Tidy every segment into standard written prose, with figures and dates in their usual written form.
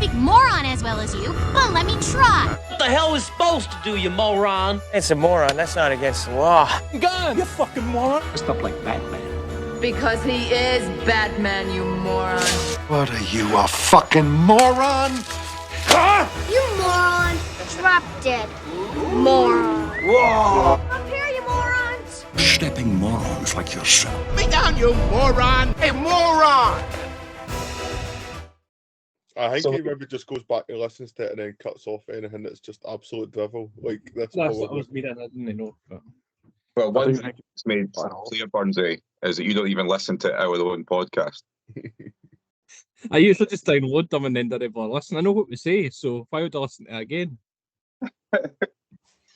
speak moron as well as you, but let me try. What the hell is supposed to do, you moron? It's a moron. That's not against the law. Gun! You fucking moron! Stuff like Batman. Because he is Batman, you moron. What are you, a fucking moron? Huh? You moron. Drop dead. Moron. Whoa! Up here, you morons. Stepping morons like yourself. Me down, you moron! Hey, moron! I think he maybe just goes back and listens to it and then cuts off anything that's just absolute drivel. Like this. That's what I was meaning. I didn't know. But... Well, one thing that's made clear, Burnsy, is that you don't even listen to our own podcast. I usually just download them and then don't ever listen. I know what we say, so why would I listen to it again? I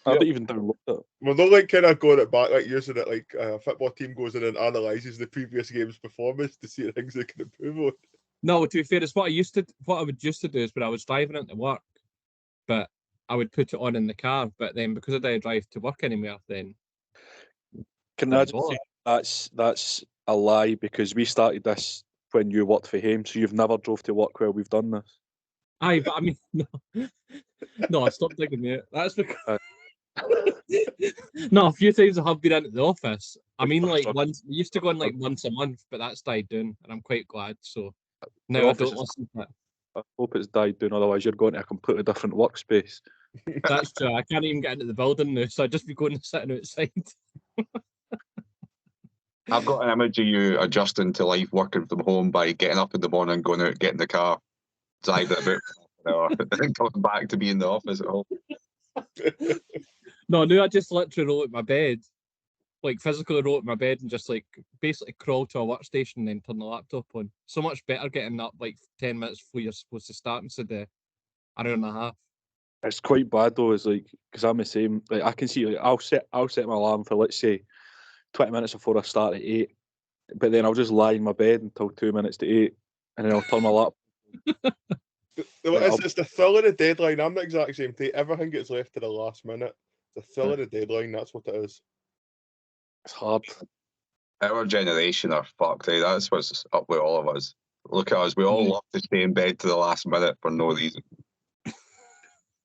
don't even download it. Well, they're like kind of going it back, like using it like a football team goes in and analyses the previous game's performance to see things they can improve on. No, to be fair, it's what I would used to do is when I was driving into work, but I would put it on in the car. But then because I didn't drive to work anymore, then can I just say that's a lie because we started this when you worked for him, so you've never drove to work while we've done this. Aye, but I mean, no, stop digging me out. That's because no, a few times I have been into the office. I mean, like once we used to go in like once a month, but that's died down, and I'm quite glad. So. No, I don't listen to it. I hope it's died down, otherwise you're going to a completely different workspace. That's true. I can't even get into the building now, so I'd just be going and sitting outside. I've got an image of you adjusting to life working from home by getting up in the morning, going out, getting the car, driving about an hour, and then coming back to be in the office at home. No, I just literally roll out my bed. Like physically roll out my bed and just like basically crawl to a workstation and then turn the laptop on. So much better getting up like 10 minutes before you're supposed to start instead of an hour and a half. It's quite bad though, it's like because I'm the same. Like I can see, like I'll set my alarm for let's say 20 minutes before I start at 8, but then I'll just lie in my bed until 2 minutes to 8, and then I'll turn my laptop. It's the thrill of the deadline. I'm the exact same thing. Everything gets left to the last minute. The thrill of the deadline. That's what it is. It's hard. Our generation are fucked. That's what's up with all of us. Look at us. We all love to stay in bed to the last minute for no reason.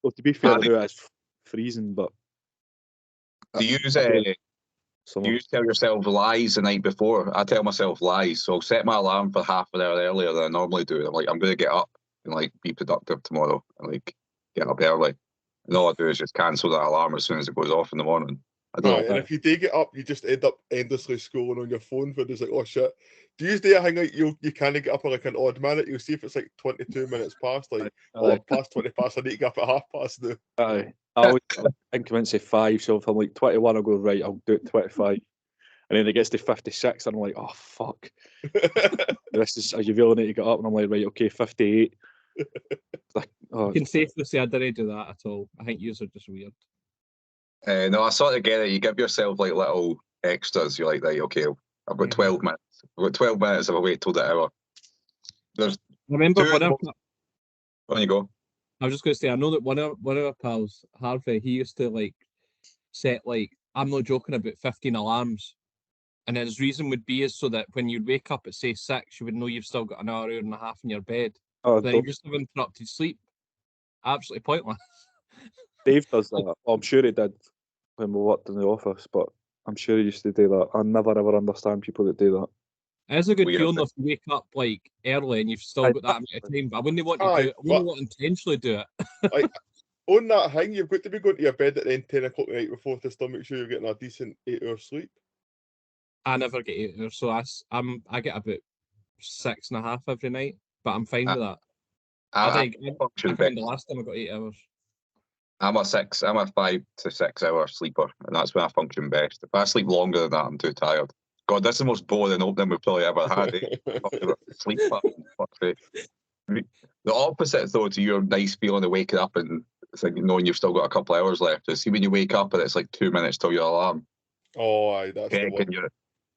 Well, to be fair, it's freezing, but do you tell yourself lies the night before? I tell myself lies, so I'll set my alarm for half an hour earlier than I normally do. I'm like, I'm going to get up and like be productive tomorrow and like get up early. And all I do is just cancel that alarm as soon as it goes off in the morning. And if you do get up, you just end up endlessly scrolling on your phone for it's like, oh shit. Do you do a thing like you kind of get up at like an odd minute? You'll see if it's like 22 minutes past, like past 20 past. I need to get up at 5:30 now. I always increments of 5, so if I'm like 21, I'll go right. I'll do it 25, and then it gets to 56, and I'm like, oh fuck. This is you really need to get up, and I'm like, right, okay, 58. Like, I can safely say I didn't do that at all. I think yous are just weird. No, I sort of get it. You give yourself like little extras. You're like, right, okay, I've got 12 minutes. I've got 12 minutes if I wait till the hour. I remember on you go. I was just going to say, I know that one of our pals, Harvey, he used to like set like, I'm not joking, about 15 alarms. And then his reason would be is so that when you wake up at say 6, you would know you've still got an hour and a half in your bed. But then you just have interrupted sleep. Absolutely pointless. Dave does that. Well, I'm sure he did when we worked in the office, but I'm sure he used to do that. I never ever understand people that do that. It is a good feeling if you wake up like early and you've still got that amount of time, but I wouldn't want to do it. I wouldn't want to intentionally do it. Like, on that thing, you've got to be going to your bed at then 10 o'clock the night before to still make sure you're getting a decent 8-hour sleep. I never get 8 hours, so I get about 6.5 every night, but I'm fine with that. I think the last time I got 8 hours. I'm a 5 to 6 hour sleeper, and that's when I function best. If I sleep longer than that, I'm too tired. God, that's the most boring opening we've probably ever had. Sleep pattern. The opposite, though, to your nice feeling of waking up and knowing you've still got a couple of hours left, is see when you wake up and it's like 2 minutes till your alarm. Oh, aye, that's the one.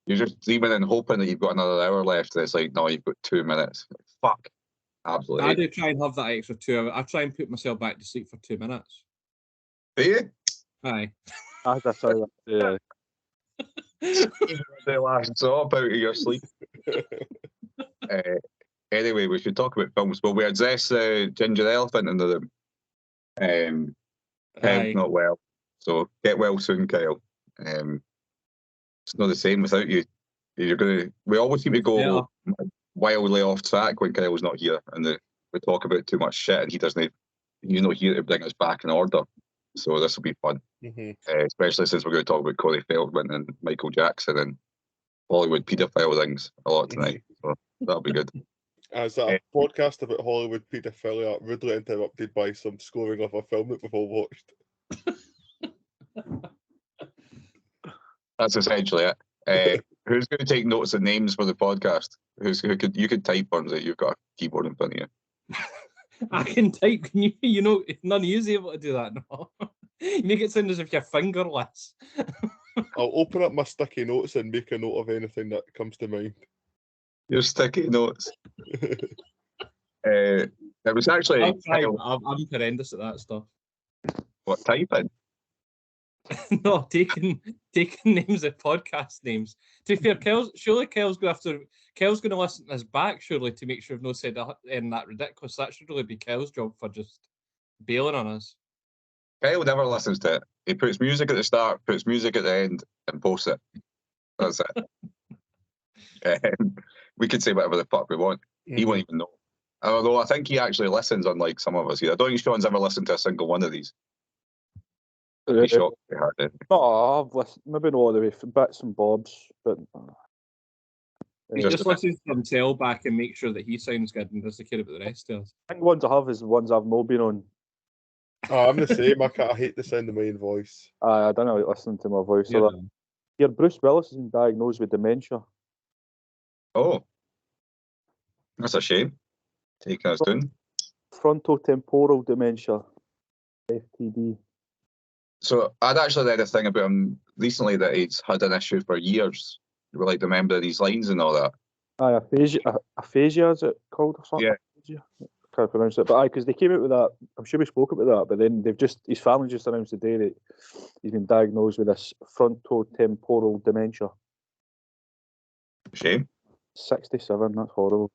You're just dreaming and hoping that you've got another hour left, and it's like, no, you've got 2 minutes. Fuck. Absolutely. I do try and have that extra 2 hours. I try and put myself back to sleep for 2 minutes. Do you? Aye. That's how that. The last drop out of your sleep. Anyway, we should talk about films. Well, we address the ginger elephant in the room. Kyle's Aye. not well, so get well soon, Kyle. It's not the same without you. You're gonna. We always seem to go wildly off track when Kyle's not here, and we talk about too much shit, and he doesn't. He's not here to bring us back in order. So this will be fun, especially since we're going to talk about Corey Feldman and Michael Jackson and Hollywood paedophile rings a lot tonight. So that'll be good. As a podcast about Hollywood paedophilia, rudely interrupted by some scoring of a film that we've all watched. That's essentially it. Who's going to take notes of names for the podcast? You could type on that. You've got a keyboard in front of you. I can type. Can you? You know, none of you's able to do that. No, you make it sound as if you're fingerless. I'll open up my sticky notes and make a note of anything that comes to mind. Your sticky notes. It was actually. I'm horrendous at that stuff. What, typing? No, taking names of podcast names. To be fair, surely Kel's going to listen to this back, surely, to make sure I've not said that ridiculous. That should really be Kel's job for just bailing on us. Kyle never listens to it. He puts music at the start, puts music at the end, and posts it. That's it. We can say whatever the fuck we want. He won't even know. Although I think he actually listens, unlike some of us here. I don't think Sean's ever listened to a single one of these. Be shocked if he had it. No, I've listened, maybe not all the way, bits and bobs, but He just listens to himself back and makes sure that he sounds good and doesn't care about the rest of us. I think ones I have is the ones I've not been on. Oh, I'm the same. I hate the sound of my own voice. I don't like listening to my voice. Yeah. Here, Bruce Willis has been diagnosed with dementia. Oh, that's a shame. Taking us down. Frontotemporal dementia, FTD. So I'd actually read a thing about him recently that he's had an issue for years, with like remembering his lines and all that. Aye, aphasia is it called or something? Yeah. I can't pronounce it, but because they came out with that, I'm sure we spoke about that, but then his family just announced today that he's been diagnosed with this frontotemporal dementia. Shame. 67, that's horrible.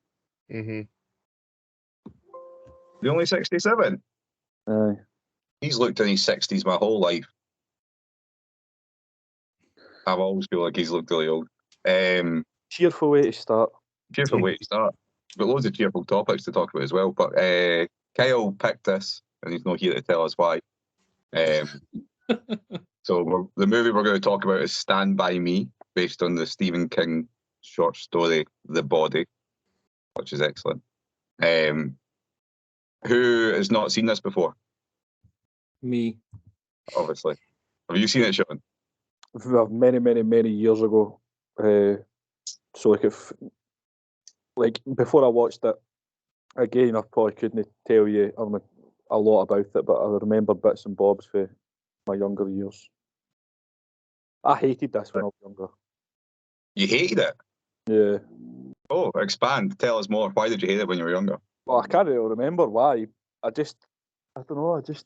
Mm-hmm. You're only 67? Aye. He's looked in his 60s my whole life. I've always feel like he's looked really old. Cheerful way to start. Cheerful way to start. But loads of cheerful topics to talk about as well. But Kyle picked this, and he's not here to tell us why. So the movie we're going to talk about is Stand By Me, based on the Stephen King short story The Body, which is excellent. Who has not seen this before? Me. Obviously. Have you seen it, Sean? Many, many, many years ago. So before I watched it, again, I probably couldn't tell you a lot about it, but I remember bits and bobs for my younger years. I hated this when I was younger. You hated it? Yeah. Oh, expand. Tell us more. Why did you hate it when you were younger? Well, I can't really remember why. I don't know. I just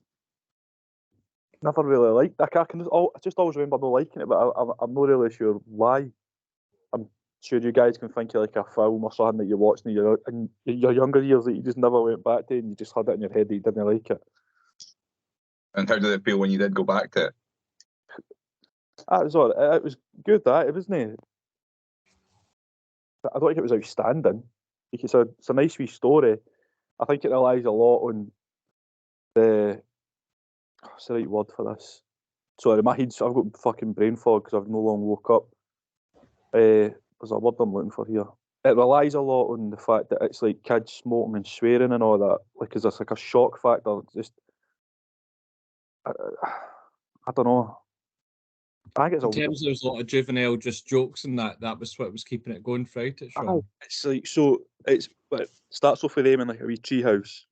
never really liked it. I just always remember not liking it, but I'm not really sure why. I'm sure you guys can think of like a film or something that you watched in your younger years that you just never went back to, and you just had it in your head that you didn't like it. And how did it feel when you did go back to it? It was all right. It was good. It wasn't. I don't think it was outstanding. It's a nice wee story. I think it relies a lot on what's the right word for this? Sorry, I've got fucking brain fog because I've no long woke up. There's a word I'm looking for here. It relies a lot on the fact that it's like kids smoking and swearing and all that. Like, is this like a shock factor? Just, I don't know. I think it's in terms there's a lot of juvenile just jokes and that was what was keeping it going throughout it, Sean. It's like, so it starts off with them in like a wee tree house.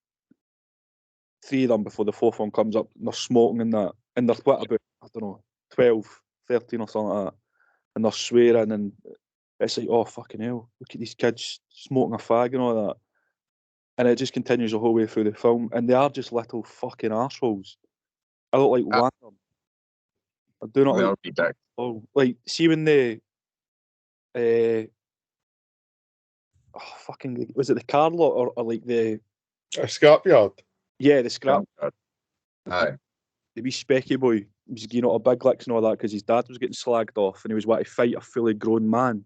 3 of them before the 4th one comes up, and they're smoking and that, and they're what, about, I don't know, 12, 13 or something like that, and they're swearing, and it's like, oh fucking hell, look at these kids smoking a fag and all that, and it just continues the whole way through the film, and they are just little fucking assholes. I don't like one of them. I do not like. Oh, like see when they, fucking was it the car lot or like the A scrapyard. yeah the scrap Aye. the wee specky boy was getting out of big licks and all that because his dad was getting slagged off and he was wanting to fight a fully grown man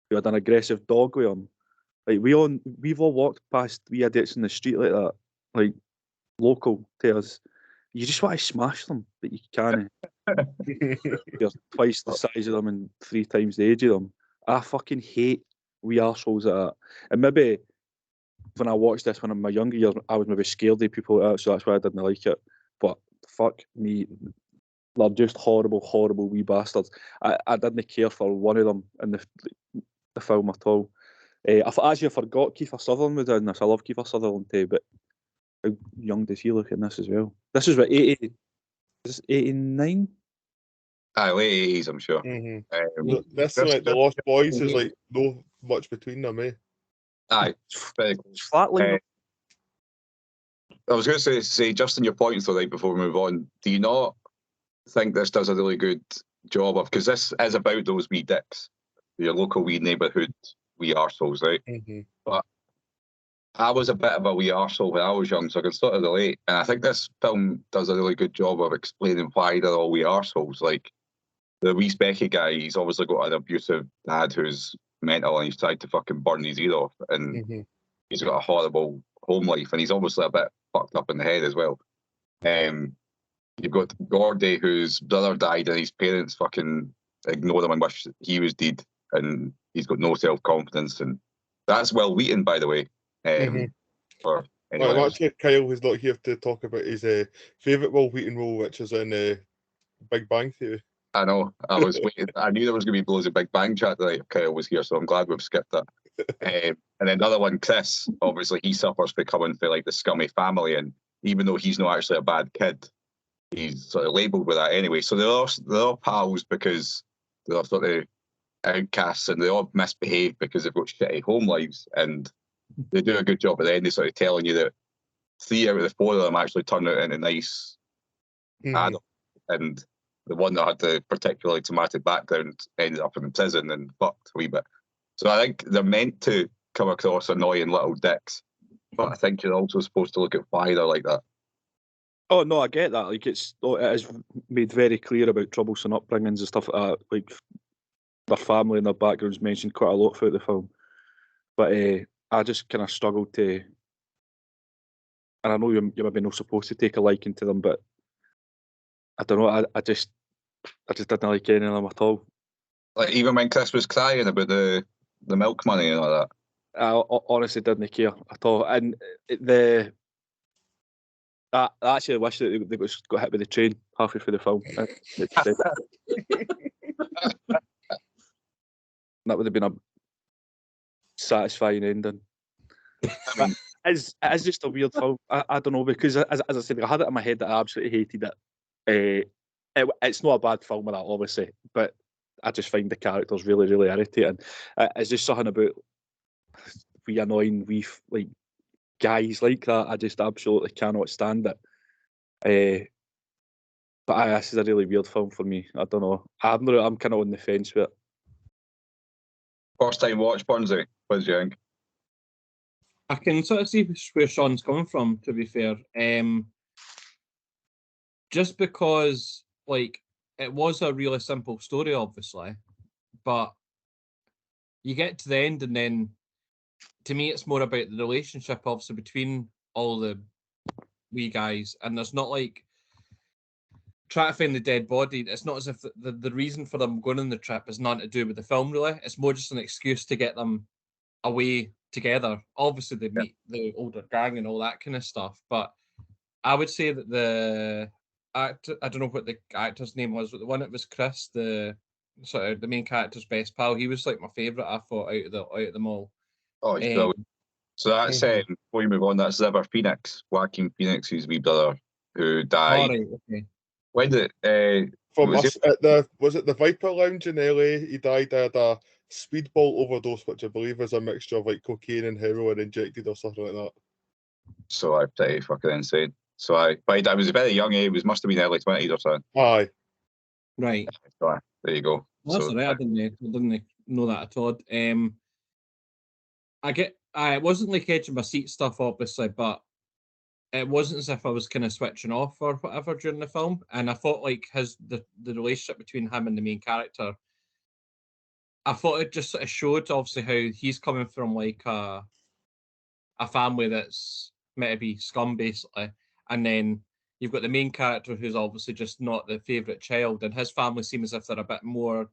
who had an aggressive dog with him. Like we've all walked past wee idiots in the street like that, like local to us. You just want to smash them, but you can't. You're twice the size of them and 3 times the age of them. I fucking hate wee arseholes like that. And maybe when I watched this when in my younger years, I was maybe scared of people like that, so that's why I didn't like it. But fuck me, they're just horrible, horrible wee bastards. I didn't care for one of them in the film at all. I forgot Kiefer Sutherland was in this. I love Kiefer Sutherland too, but how young does he look in this as well? This is what 80. Is this 89? Aye, late 80s, I'm sure. This like the Lost Boys is like no much between them, eh? Aye, very close. Flatline. I was going to say, just on your points though, right before we move on, do you not think this does a really good job of, because this is about those wee dicks, your local wee neighbourhood wee arseholes, right? But I was a bit of a wee arsehole when I was young, so I can sort of relate. And I think this film does a really good job of explaining why they're all wee arseholes. Like, the wee specky guy, he's obviously got an abusive dad who's mental and he's tried to fucking burn his ear off. And he's got a horrible home life and he's obviously a bit fucked up in the head as well. You've got Gordy, whose brother died and his parents fucking ignore him and wish he was dead. And he's got no self-confidence. And that's Will Wheaton, by the way. For anyone else. Actually, Kyle is not here to talk about his favourite Will Wheaton role, which is in Big Bang Theory. I know. I was waiting. I knew there was going to be loads of Big Bang chat tonight. Kyle was here, so I'm glad we've skipped that. And then the other one, Chris, obviously he suffers for coming from like the scummy family, and even though he's not actually a bad kid, he's sort of labelled with that anyway. So they're all pals because they're sort of outcasts and they all misbehave because they've got shitty home lives, and they do a good job at the end of sort of telling you that 3 out of the 4 of them actually turn out into nice adults, and the one that had the particularly traumatic background ended up in prison and fucked a wee bit. So I think they're meant to come across annoying little dicks, but I think you're also supposed to look at why they're like that. Oh no, I get that. Like it is made very clear about troublesome upbringings and stuff like that. Like their family and their backgrounds mentioned quite a lot throughout the film. But I just kind of struggled to, and I know you're maybe not supposed to take a liking to them, but I don't know. I just didn't like any of them at all. Like even when Chris was crying about the milk money and all that. I honestly didn't care at all. And I actually wish that they got hit with the train halfway through the film. That would have been a satisfying ending. It's just a weird film. I don't know, because as I said, I had it in my head that I absolutely hated it. It's not a bad film with that, obviously, but I just find the characters really, really irritating. It's just something about we annoying like guys like that. I just absolutely cannot stand it. But this is a really weird film for me. I don't know. I'm kind of on the fence with it. First time watch, Bonzi. What did you think? I can sort of see where Sean's coming from, to be fair. Just because, like, it was a really simple story, obviously, but you get to the end and then, to me, it's more about the relationship, obviously, between all the wee guys, and there's not, like, try to find the dead body. It's not as if the reason for them going on the trip is nothing to do with the film, really. It's more just an excuse to get them away together. Obviously, they meet the older gang and all that kind of stuff, but I would say that the actor, I don't know what the actor's name was, but the one that was Chris, the sort of the main character's best pal, he was like my favourite, I thought, out of them all. Oh, he's brilliant. So that's before you move on, that's River Phoenix, Joaquin Phoenix's wee brother, who died. Right, okay. When did was it the Viper Lounge in LA? He died at a speedball overdose, which I believe is a mixture of like cocaine and heroin injected or something like that. So I'm pretty fucking insane. So I was very young, he must have been early 20s or something. Aye. Right. So, there you go. Well, that's all right. I didn't know that at all. it wasn't like edge of my seat stuff, obviously, but it wasn't as if I was kind of switching off or whatever during the film. And I thought like the relationship between him and the main character, I thought it just sort of showed obviously how he's coming from like a family that's meant to be scum basically, and then you've got the main character who's obviously just not the favourite child, and his family seem as if they're a bit more,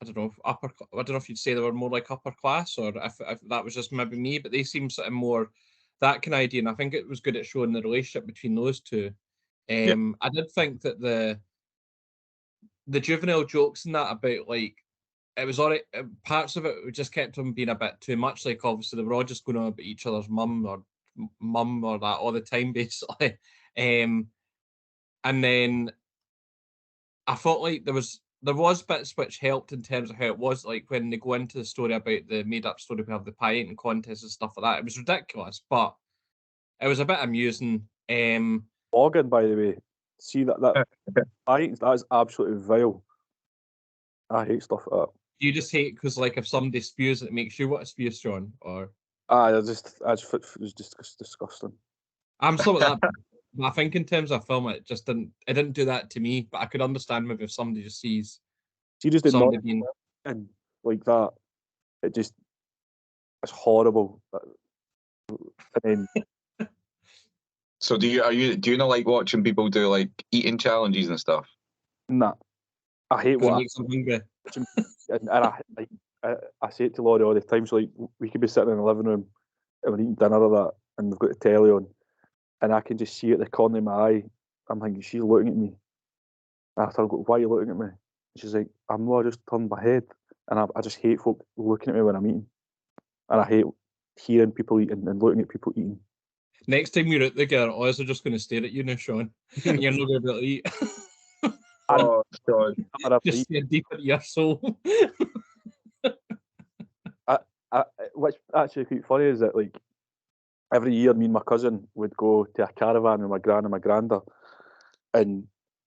I don't know, I don't know if you'd say they were more like upper class, or if that was just maybe me, but they seem sort of more that kind of idea, and I think it was good at showing the relationship between those two. I did think that the juvenile jokes and that about like it was alright. Parts of it just kept them being a bit too much. Like obviously they were all just going on about each other's mum or that all the time, basically. And then I felt like there was bits which helped in terms of how it was like when they go into the story about the made up story we have the pie eating contest and stuff like that. It was ridiculous, but it was a bit amusing. Morgan, by the way, see that I think that is absolutely vile. I hate stuff like that. You just hate because like if somebody spews it makes you want to spew, Sean, or I just it was just disgusting. I'm so like that. But I think in terms of film, it didn't do that to me. But I could understand maybe if somebody just sees just did somebody not being and like that. It's horrible. And then So do you not like watching people do like eating challenges and stuff? nah, I hate because it what makes them hungry. and I say it to Laurie all the time. So like we could be sitting in the living room and we're eating dinner or that, and we've got the telly on, and I can just see at the corner of my eye, I'm thinking she's looking at me. After I go, why are you looking at me? She's like, I'm not. I just turned my head, and I just hate folk looking at me when I'm eating, and I hate hearing people eating and looking at people eating. Next time you're out together, eyes are just going to stare at you now, Sean. And you're not going to be able to eat. Oh God! Just stare deep into your soul. What's actually quite funny is that like every year me and my cousin would go to a caravan with my gran and my granda, and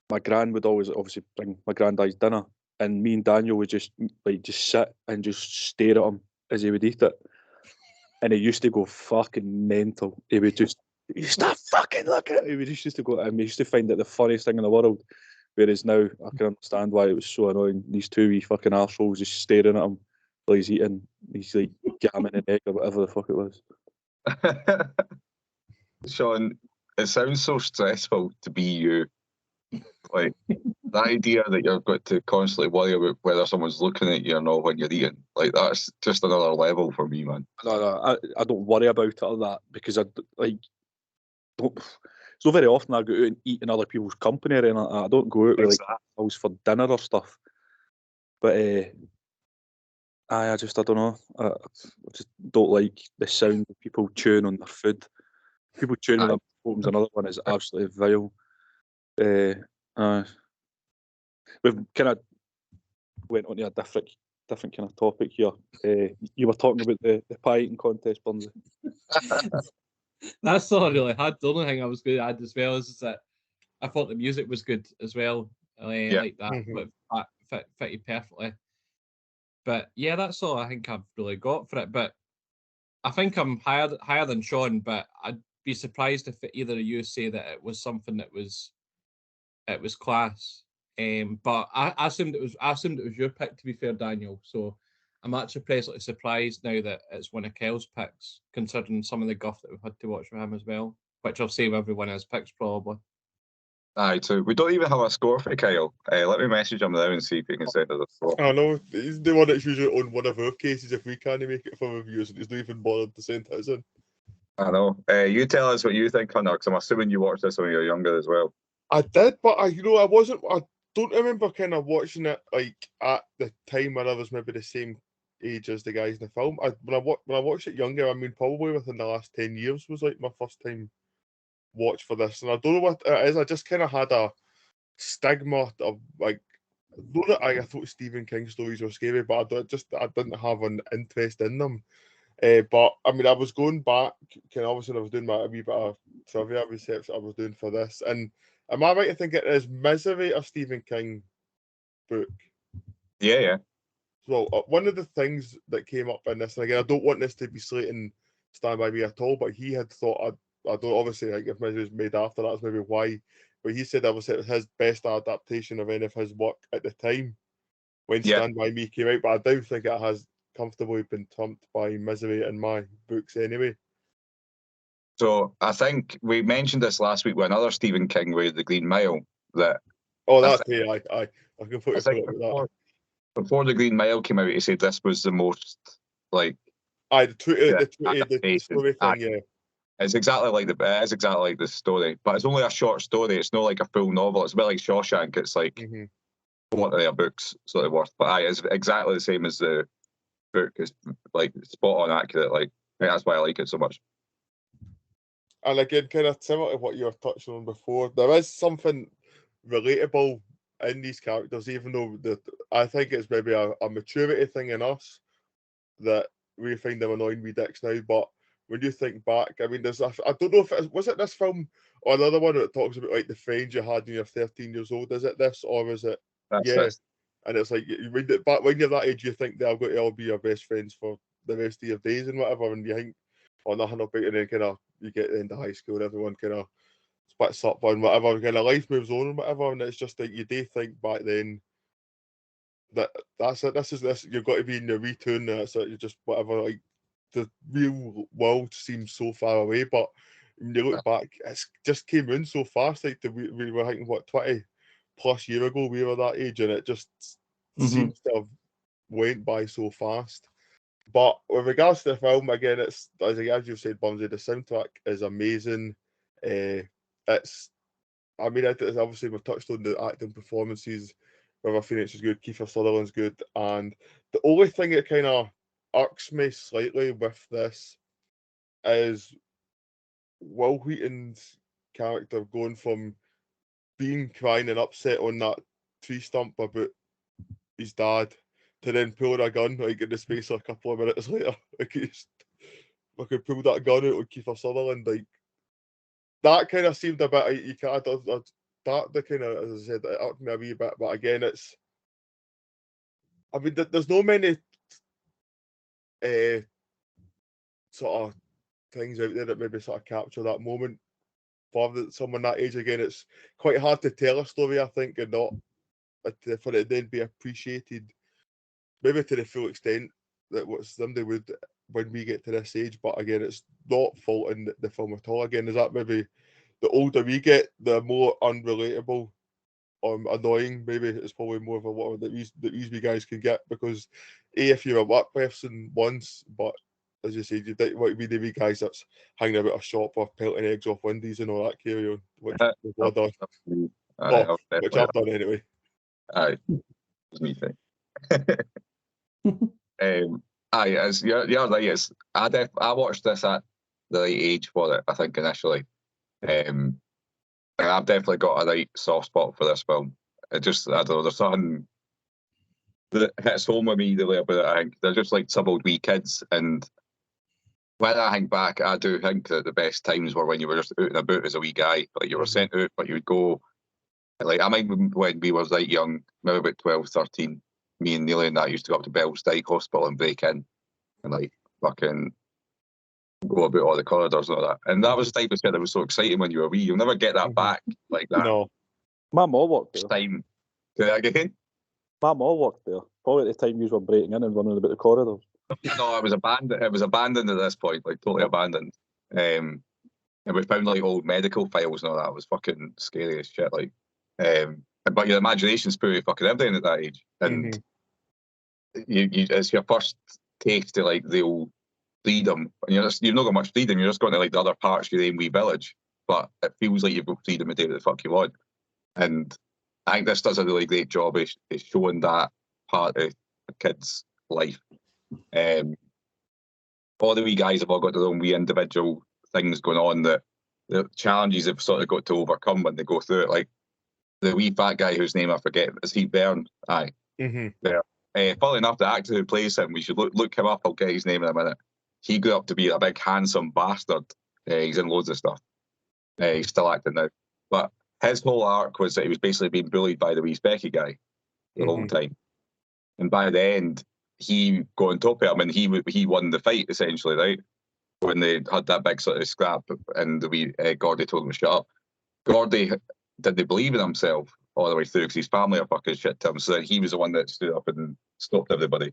my gran would always obviously bring my granddad's dinner, and me and Daniel would just sit and just stare at him as he would eat it, and he used to go fucking mental. He would just stop fucking looking at it. He would just used to go, and we used to find it the funniest thing in the world. Whereas now I can understand why it was so annoying. These two wee fucking arseholes just staring at him while he's eating. He's like jamming an egg or whatever the fuck it was. Sean, it sounds so stressful to be you. Like the idea that you've got to constantly worry about whether someone's looking at you or not when you're eating, like that's just another level for me, man. No, I don't worry about it or that because I like don't. It's not very often I go out and eat in other people's company or anything like that. I don't go out with like house for dinner or stuff. But I don't know. I just don't like the sound of people chewing on their food. People chewing on their phones, another one is absolutely vile. We've kind of went on to a different kind of topic here. You were talking about the pie eating contest, Burnsy. That's all I really had. The only thing I was going to add as well is that I thought the music was good as well. Like that, but fit you perfectly. But yeah, that's all I think I've really got for it. But I think I'm higher than Sean. But I'd be surprised if either of you say that it was something that was class. But I assumed it was your pick. To be fair, Daniel. So I'm actually pleasantly surprised now that it's one of Kel's picks, considering some of the guff that we've had to watch with him as well. Which I'll save everyone else's picks probably. Aye, so we don't even have a score for Kyle. Let me message him now and see if he can send us a score. I know, he's the one that's usually on one of our cases if we can't make it for reviews, and he's not even bothered to send us in. I know. You tell us what you think, Hunter, because I'm assuming you watched this when you were younger as well. I did, but I don't remember kind of watching it like at the time when I was maybe the same age as the guys in the film. When I watched it younger, I mean probably within the last 10 years was like my first time watch for this, and I don't know what it is. I just kind of had a stigma of like, not that I thought Stephen King stories were scary, but I didn't have an interest in them. But I mean, I was going back, kind of obviously I was doing my wee bit of trivia research I was doing for this, and am I right to think it is Misery a Stephen King book? Yeah. So one of the things that came up in this, and again, I don't want this to be slating Stand By Me at all, but he had thought, I don't obviously, like, if Misery was made after, that's maybe why, but he said obviously it was his best adaptation of any of his work at the time when Stand By Me came out, but I do think it has comfortably been trumped by Misery in my books anyway. So I think we mentioned this last week with another Stephen King with The Green Mile. That I completely I think forgot about that. Before The Green Mile came out, he said this was the most like the story thing, yeah. It's exactly like the story, but it's only a short story. It's not like a full novel. It's a bit like Shawshank. It's like what are their books sort of worth? But it's exactly the same as the book. It's like spot on accurate. Like I think that's why I like it so much. And again, kind of similar to what you were touching on before, there is something relatable in these characters, even though I think it's maybe a maturity thing in us that we find them annoying wee dicks now. But when you think back, I mean, I don't know if was it this film or another one that talks about like the friends you had when you're 13 years old. Is it this or is it? That's And it's like you read it back when you're that age, you think they're going to all be your best friends for the rest of your days and whatever, and you think, oh, nothing about it, and then kind of you get to the end of high school and everyone kind of splits up and whatever, kind of life moves on and whatever, and it's just like you do think back then that's it. This you've got to be in your retune. That's it. You just whatever. Like the real world seems so far away, but when you look back, it's just came in so fast. Like we were thinking, what 20+ year ago we were that age, and it just seems to have went by so fast. But with regards to the film, again, it's as you've said, Bumsy, the soundtrack is amazing. It's, I mean, it's obviously we've touched on the acting performances. River Phoenix is good, Kiefer Sutherland's good, and the only thing that kind of irks me slightly with this is Will Wheaton's character going from being crying and upset on that tree stump about his dad to then pulling a gun like in the space of a couple of minutes later. Like I could pull that gun out on Kiefer Sutherland, like that kind of seemed a bit you can't that the kind of, as I said, it irked me a wee bit, but again it's I mean there's no many sort of things out there that maybe sort of capture that moment for someone that age. Again, it's quite hard to tell a story, I think, and not for it then be appreciated maybe to the full extent that what somebody would when we get to this age. But again, it's not faulting the film at all. Again, is that maybe the older we get, the more unrelatable annoying maybe it's probably more of a what that these guys can get, because if you're a work person once, but as you said, you don't want to be the wee guys that's hanging about a shop or pelting eggs off windies and all that carry on, which we've done. Which I've done anyway. Aye, it's me thing. As you're right. It's I watched this at the right age for it. I think initially, and I've definitely got a right soft spot for this film. It just I don't know. There's something that hits home with me really about it. I think they're just like troubled wee kids, and when I think back, I do think that the best times were when you were just out and about as a wee guy. Like you were sent out, but you would go. Like I mind when we was like young, maybe about 12, 13, me and Neely and that used to go up to Bellsdyke Hospital and break in and like fucking go about all the corridors and all that. And that was the type of shit that was so exciting when you were wee. You'll never get that back like that. No. My mum worked there. Time. Say that again? My mum worked there. Probably at the time you were breaking in and running about the corridors. No, it was abandoned. It was abandoned at this point, like totally abandoned. And we found like old medical files and all that. It was fucking scary as shit. Like, but your imagination's pretty fucking everything at that age, and you it's your first taste to like real freedom. And you've not got much freedom. You're just going to like the other parts of your own wee village, but it feels like you've got freedom to do what the fuck you want. And I think this does a really great job of showing that part of a kid's life. All the wee guys have all got their own wee individual things going on that the challenges have sort of got to overcome when they go through it. Like the wee fat guy whose name I forget, is he Bern? Aye. There. Funnily enough, the actor who plays him, we should look him up. I'll get his name in a minute. He grew up to be a big handsome bastard. He's in loads of stuff. He's still acting now. But his whole arc was that he was basically being bullied by the wee specky guy the whole time. And by the end, he got on top of him, and he won the fight essentially, right? When they had that big sort of scrap, and the wee Gordy told him to shut up. Gordy didn't believe in himself all the way through because his family are fucking shit to him. So he was the one that stood up and stopped everybody.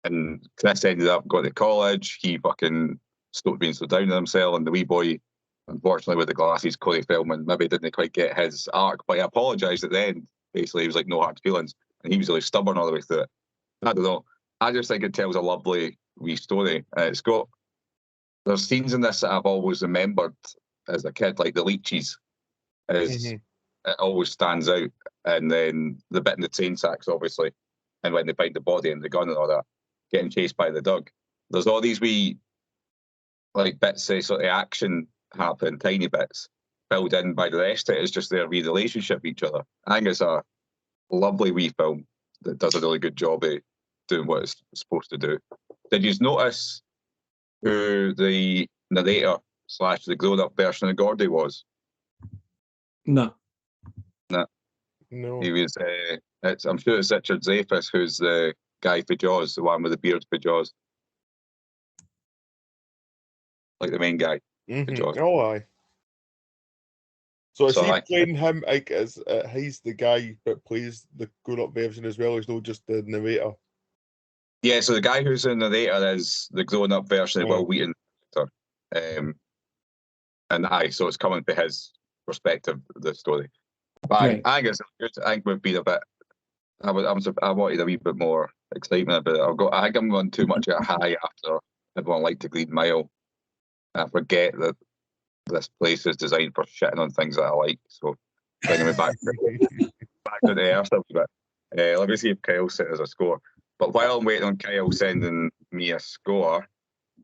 And Chris ended up going to college. He fucking stopped being so down on himself. And the wee boy, unfortunately, with the glasses, Corey Feldman, maybe didn't quite get his arc, but he apologised at the end. Basically, he was like, no hard feelings. And he was really stubborn all the way through it. I don't know. I just think it tells a lovely wee story. There's scenes in this that I've always remembered as a kid, like the leeches. It always stands out. And then the bit in the train tracks, obviously. And when they find the body and the gun and all that, getting chased by the dog. There's all these wee like bits of sort of action happen, tiny bits, filled in by the rest of it. It's just their wee relationship with each other. I think it's a lovely wee film that does a really good job of doing what it's supposed to do. Did you notice who the narrator / the grown-up version of Gordy was? No. No. He was, I'm sure it's Richard Zafis, who's the guy for Jaws, the one with the beard for Jaws. Like the main guy for Jaws. Oh, aye. So is So he I- playing him, like, as he's the guy that plays the grown-up version as well, he's not just the narrator? Yeah, so the guy who's the narrator is the grown-up version of Oh. Will Wheaton. And so it's coming from his perspective of the story. But Right. I think it's good. I think we've been a bit. I wanted a wee bit more excitement about it. I think I'm on too much of a high after everyone liked the Green Mile. I forget that this place is designed for shitting on things that I like. So bringing me back to the earth a bit. Let me see if Kyle set us a score. But while I'm waiting on Kyle sending me a score,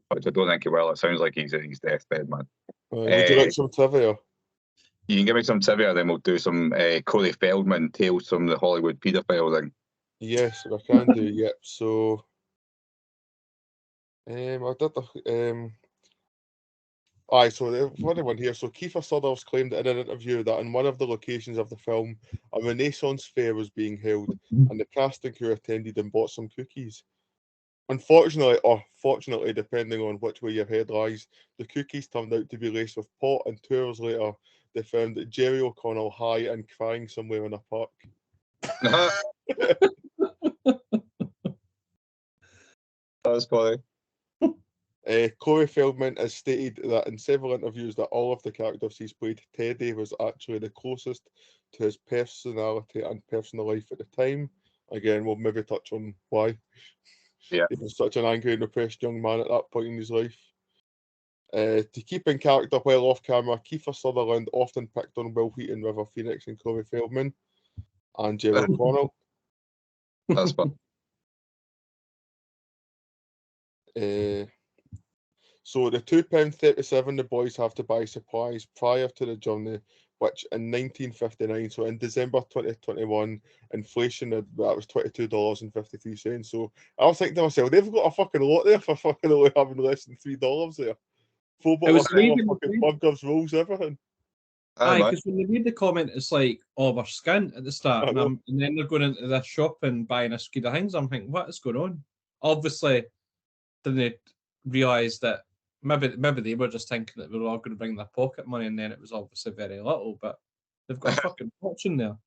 which I don't think he will, it sounds like he's in his deathbed, man. Would you like some trivia? You can give me some trivia, then we'll do some Corey Feldman tales from the Hollywood paedophile thing. Yes, I can do. Yep. So, so the funny one here. So Kiefer Sutherland claimed in an interview that in one of the locations of the film, a Renaissance fair was being held, and the casting crew attended and bought some cookies. Unfortunately, or fortunately, depending on which way your head lies, the cookies turned out to be laced with pot, and 2 hours later, they found that Jerry O'Connell high and crying somewhere in a park. That's funny. Corey Feldman has stated that in several interviews that all of the characters he's played, Teddy was actually the closest to his personality and personal life at the time. Again, we'll maybe touch on why. Yeah. He was such an angry and depressed young man at that point in his life. To keep in character while off camera, Kiefer Sutherland often picked on Will Wheaton, River Phoenix, and Corey Feldman, and Jerry O'Connell. That's fun. So the £2.37 the boys have to buy supplies prior to the journey, which in 1959, so in December 2021, inflation that was $22.53. So I was thinking to myself, they've got a fucking lot there for fucking only having less than $3 there. Full bottle of fucking burgers, rolls, everything. Aye, because when they read the comment, it's like, oh, we're skint at the start, and then they're going into this shop and buying a skid of things. I'm thinking, what is going on? Obviously, didn't realise that maybe they were just thinking that we were all going to bring their pocket money, and then it was obviously very little, but they've got a fucking fortune there.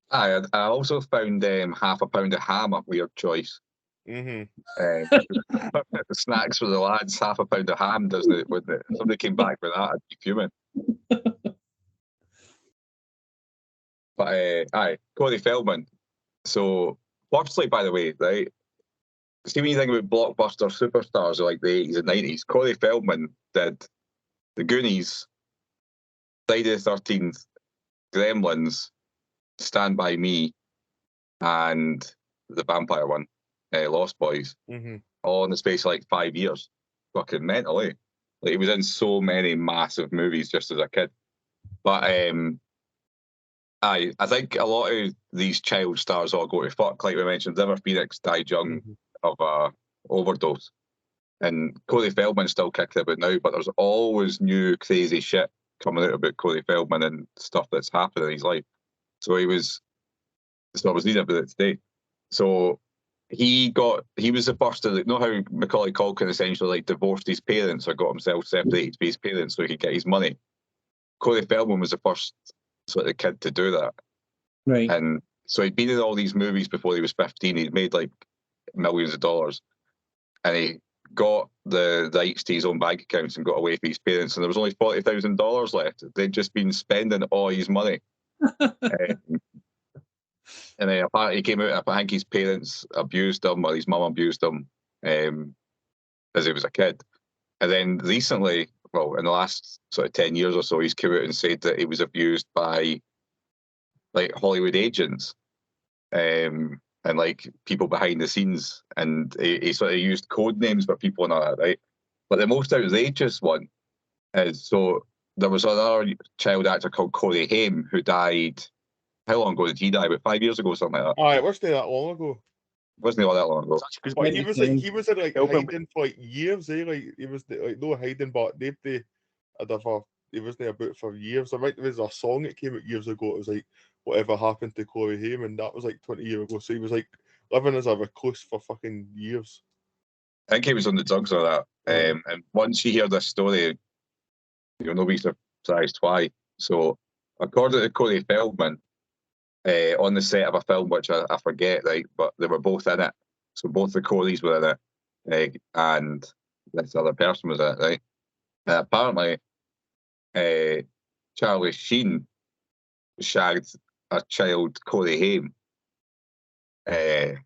I also found half a pound of ham a weird choice. Mm-hmm. The snacks for the lads, half a pound of ham, doesn't it? Wouldn't it? If somebody came back with that, I'd be fuming. But Corey Feldman. So, firstly, by the way, right? See, when you think about blockbuster superstars of like the 80s and 90s, Corey Feldman did The Goonies, Friday the 13th, Gremlins, Stand By Me, and the vampire one, Lost Boys, all in the space of like 5 years. Fucking mental, eh? Like, he was in so many massive movies just as a kid. But I think a lot of these child stars all go to fuck. Like we mentioned, River Phoenix died young of a overdose. And Corey Feldman still kicks about now, but there's always new crazy shit coming out about Corey Feldman and stuff that's happened in his life. So I was reading about it today. So he was the first to, know how Macaulay Culkin essentially like divorced his parents or got himself separated from his parents so he could get his money. Corey Feldman was the first sort of kid to do that. Right. And so he'd been in all these movies before he was 15. He'd made like millions of dollars. And he got the rights to his own bank accounts and got away from his parents. And there was only $40,000 left. They'd just been spending all his money. And then apparently he came out, I think his parents abused him or his mum abused him as he was a kid. And then recently, well, in the last sort of 10 years or so, he's come out and said that he was abused by like Hollywood agents and like people behind the scenes. And he sort of used code names for people and all that, right? But the most outrageous one is, so there was another child actor called Corey Haim who died. How long ago did he die? About 5 years ago, something like that. Aye, it wasn't that long ago. Wasn't all that long ago. But he was in like hiding for like years, eh? Like he was like no hiding, but he wasn't about for years. I think there was a song that came out years ago. It was like Whatever Happened to Corey Haim, and that was like 20 years ago. So he was like living as a recluse for fucking years. I think he was on the drugs or that. And once you hear this story, you'll not be surprised why. So according to Corey Feldman, on the set of a film which I forget, right, but they were both in it. So both the Coreys were in it, and this other person was in it, right? Apparently, Charlie Sheen shagged a child, Corey Haim, and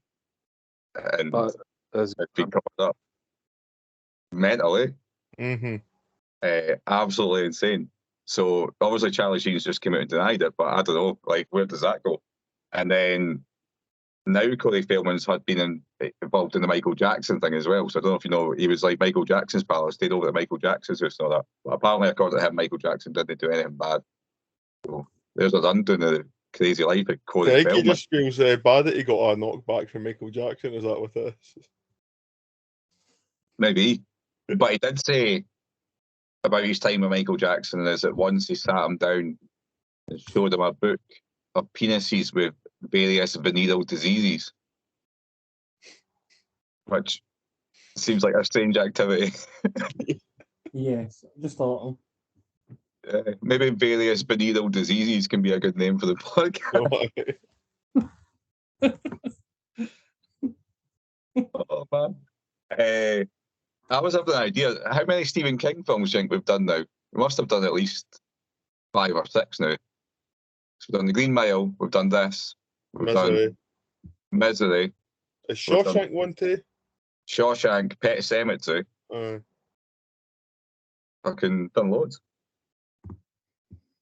it's been covered up. Mentally, absolutely insane. So obviously Charlie Sheen's just came out and denied it, but I don't know, like, where does that go? And then now Corey Feldman's had been involved in the Michael Jackson thing as well. So I don't know if you know, he was like Michael Jackson's pal, stayed over at Michael Jackson's house and all that. But apparently, according to him, Michael Jackson didn't do anything bad. So there's a run doing the crazy life of Corey I think Feldman. he just feels bad that he got a knockback from Michael Jackson. Is that what this? Maybe. But he did say about his time with Michael Jackson is that once he sat him down and showed him a book of penises with various venereal diseases, which seems like a strange activity. Yes, just a little. Maybe various venereal diseases can be a good name for the podcast. Oh man. I was having an idea. How many Stephen King films do you think we've done now? We must have done at least 5 or 6 now. So we've done The Green Mile, we've done this, we've done Misery. Is Shawshank one too? Shawshank, Pet Sematary. Fucking done loads.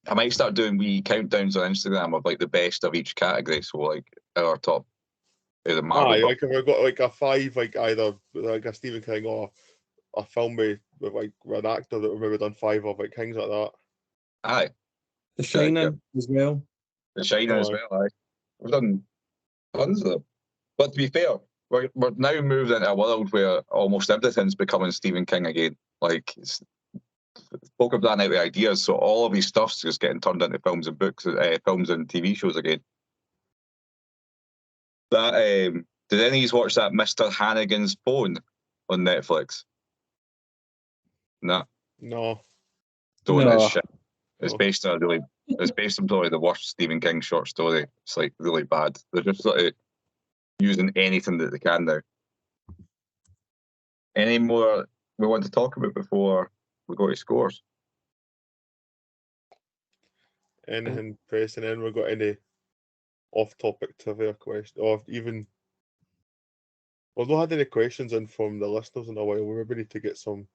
I might start doing wee countdowns on Instagram of like the best of each category. So like our top. Like if I've got like a 5, like either like a Stephen King or a film with like an actor that we've maybe done 5 of, like things like that. Aye. The Shining as well. The Shining as well, aye. We've done tons of them. But to be fair, we're now moved into a world where almost everything's becoming Stephen King again. Like, folk have run out of ideas, so all of his stuff's just getting turned into films and books, films and TV shows again. That did any of you watch that Mr. Hannigan's Phone on Netflix? No. It's shit. It's based on probably the worst Stephen King short story. It's like really bad. They're just sort of using anything that they can now. Any more we want to talk about before we go to scores? Anything pressing in? We've got any off-topic trivia question, or even we've not had any questions in from the listeners in a while. We maybe need to get some.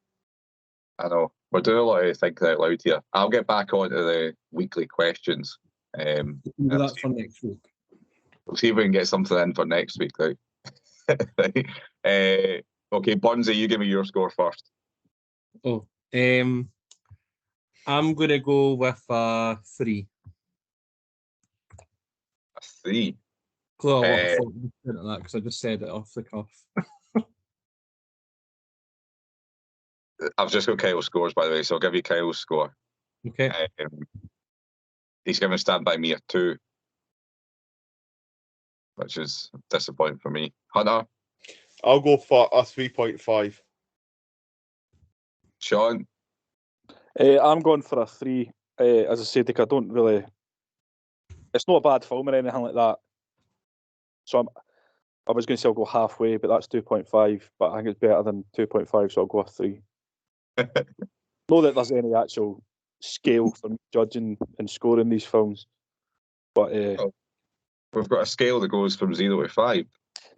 I know we're doing a lot of thinking out loud here. I'll get back onto the weekly questions. We'll do that for next week. We'll see if we can get something in for next week, right? Okay, Bonzi, you give me your score first. I'm gonna go with 3. A 3. Well, I thought you said that because I just said it off the cuff. I've just got Kyle's scores, by the way, so I'll give you Kyle's score. Okay. He's going to Stand By Me a 2, which is disappointing for me. Hunter, I'll go for a 3.5. Sean, I'm going for a 3. As I said, like, I don't really. It's not a bad film or anything like that. So I was going to say I'll go halfway, but that's 2.5. But I think it's better than 2.5, so I'll go a 3. Not that there's any actual scale for me judging and scoring these films, but we've got a scale that goes from 0 to 5.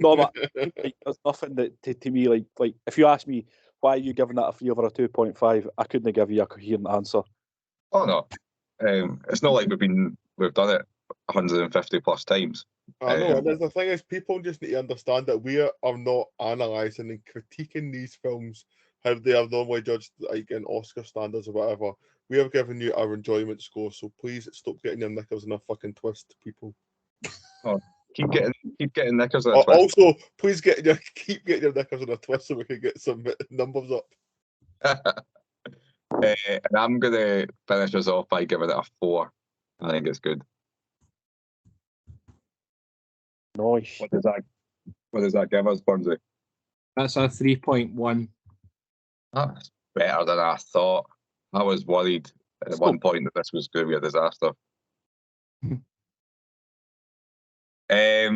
no, but like, there's nothing that to me like if you ask me why are you giving that a 3 over a 2.5, I couldn't give you a coherent answer. Oh no, it's not like we've done it 150 plus times. I know, and the thing is, people just need to understand that we are not analysing and critiquing these films how they are normally judged, like in Oscar standards or whatever. We have given you our enjoyment score, so please stop getting your knickers in a fucking twist, people. Oh, keep getting knickers in a twist. Also, please keep getting your knickers in a twist so we can get some numbers up. And I'm gonna finish us off by giving it a 4. I think it's good. Nice. What does that give us, Burnsy? That's a 3.1. That's better than I thought. I was worried at one point that this was going to be a disaster. I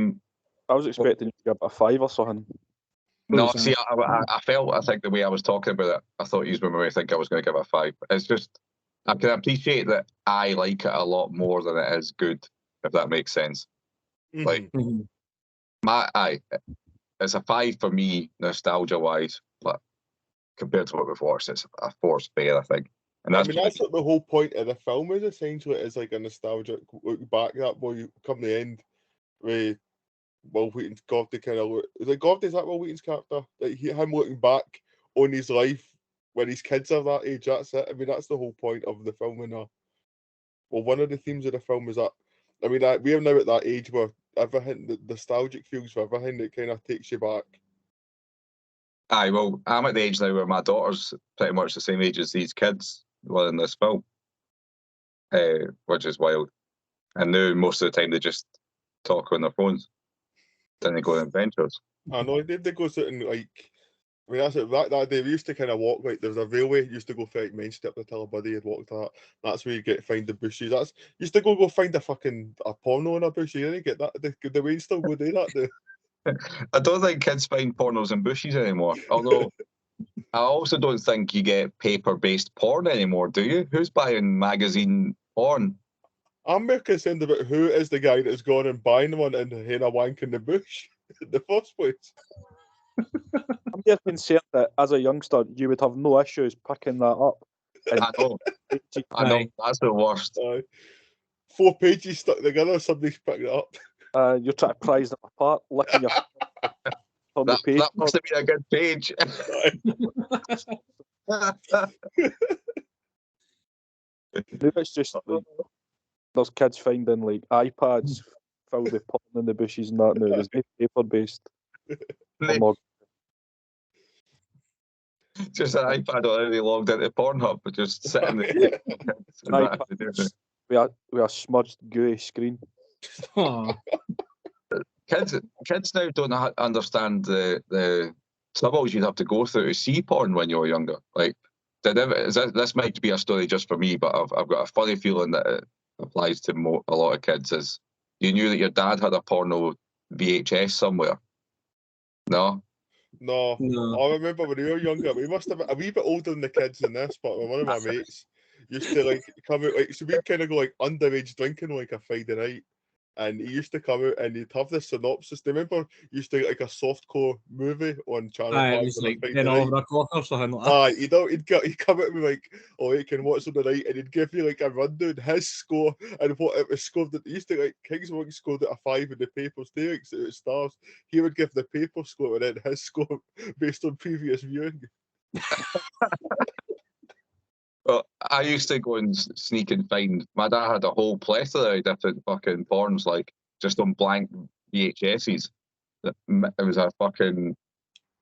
was expecting you to give it a 5 or something. No, see, I think the way I was talking about it, I thought you were think I was going to give it a 5. It's just, I can appreciate that I like it a lot more than it is good, if that makes sense. Like, it's a 5 for me, nostalgia-wise, but compared to what we've watched, it's a 4's fair, I think. And that's what the whole point of the film is, essentially. It's like a nostalgic look back at where you come to the end with Will Wheaton's Govdy kind of look. Is it Govdy? Is that Will Wheaton's character? Like him looking back on his life when his kids are that age. That's it. I mean, that's the whole point of the film. One of the themes of the film is that. I mean, we are now at that age where everything, the nostalgic feels for everything that kind of takes you back. Aye, well, I'm at the age now where my daughter's pretty much the same age as these kids were in this film, which is wild. And now most of the time they just talk on their phones. Then they go on adventures. I know they go sitting like. I mean, that's it. That day we used to kind of walk like there was a railway. Used to go for like Main Street to Tillabuddy and walk that. That's where you find the bushes. That's used to go find a porno in a bush. You didn't get that. The way still go do that. I don't think kids find pornos in bushes anymore. Although I also don't think you get paper-based porn anymore. Do you? Who's buying magazine porn? I'm more concerned about who is the guy that's gone and buying one and had a wank in the bush in the first place. I'm just concerned that as a youngster, you would have no issues picking that up. I know. That's the worst. 4 pages stuck together, somebody's picked it up. You're trying to prize them apart, licking your on the page. That must have been a good page. It's just like, there's kids finding like iPads filled with porn in the bushes and that now. There's no paper-based. Just an iPad already logged into Pornhub, but just sitting there. with a smudged, gooey screen. Kids now don't understand the troubles you'd have to go through to see porn when you were younger. Like, this might be a story just for me, but I've got a funny feeling that it applies to a lot of kids. Is you knew that your dad had a porno VHS somewhere? No. I remember when we were younger, we must have been a wee bit older than the kids in this, but one of my mates used to like come out, like, so we'd kind of go like underage drinking like a Friday night, and he used to come out and he'd have this synopsis. Do you remember he used to get like a softcore movie on Channel 5? It was like 10 over a clock or something like that. He'd come out and be like, oh, you can watch on the night, and he'd give you like a rundown, his score, and what it was scored. He used to like, Kingswalk scored at a 5 in the papers too, like, so it stars. He would give the paper score and then his score based on previous viewing. Well, I used to go and sneak and find. My dad had a whole plethora of different fucking porns, like just on blank VHSs. It was a fucking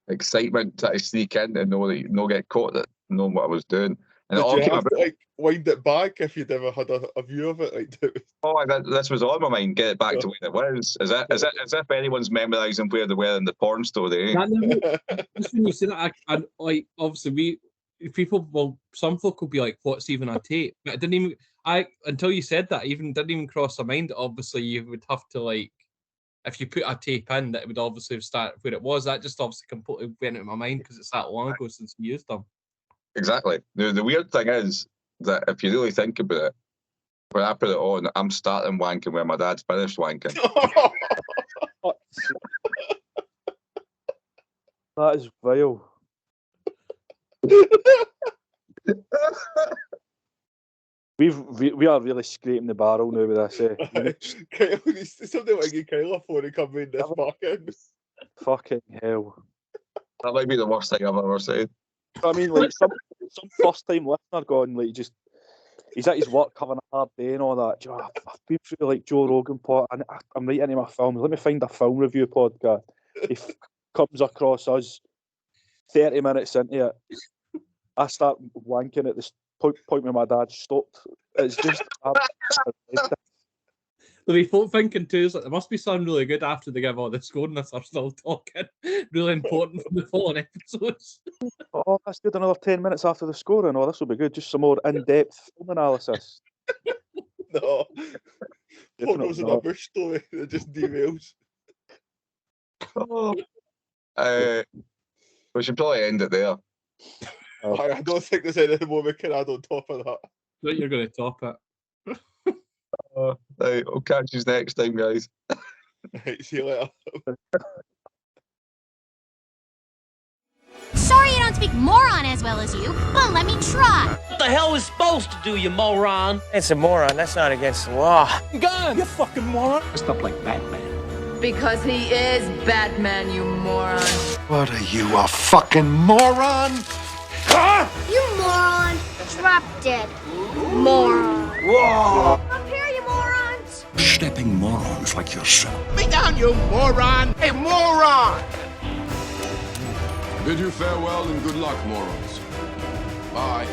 excitement to sneak in and know that you not get caught, that know what I was doing. And it Did all you came have about. to like wind it back if you'd ever had a view of it? Like, Oh, this was on my mind. Get it back to where it was. As if anyone's memorising where they were in the porn story. Just when you say that, I like obviously people will, some folk will be like, "What's even a tape?" But it didn't even. Until you said that, even didn't even cross my mind. Obviously, you would have to like, if you put a tape in, that it would obviously start where it was. That just obviously completely went out of my mind because it's that long ago since we used them. Exactly. The weird thing is that if you really think about it, when I put it on, I'm starting wanking when my dad's finished wanking. That is vile. We are really scraping the barrel now with this. Kyle, something like you Kyle a phone and come in this back in. Fucking hell. That might be the worst thing I've ever said. I mean, like some first time listener going like he's at his work having a hard day and all that. I've been through like Joe Rogan pod and I'm writing in my film. Let me find a film review podcast. He comes across us 30 minutes into it. I start wanking at this point where my dad stopped. It's just There'll be folk thinking too, is like, there must be something really good after they give all the score and this are still talking. Really important for the following episodes. oh, that's good. Another 10 minutes after the scoring. Oh, this will be good. Just some more in-depth film analysis. No. Definitely Photos in a not. bush story. It just derails. We should probably end it there. I don't think there's anything more we can add on top of that. But you're going to top it. Right, I'll catch you next time, guys. Right, see you later. Sorry I don't speak moron as well as you, but let me try. What the hell is supposed to do, you moron? It's a moron. That's not against the law. Gun! You fucking moron! Dressed up like Batman. Because he is Batman, you moron. What are you, a fucking moron? You moron. Drop dead. Moron. Whoa! Up here, you morons. Stepping morons like yourself. Me down, you moron! Hey, moron! Bid you farewell and good luck, morons. Bye.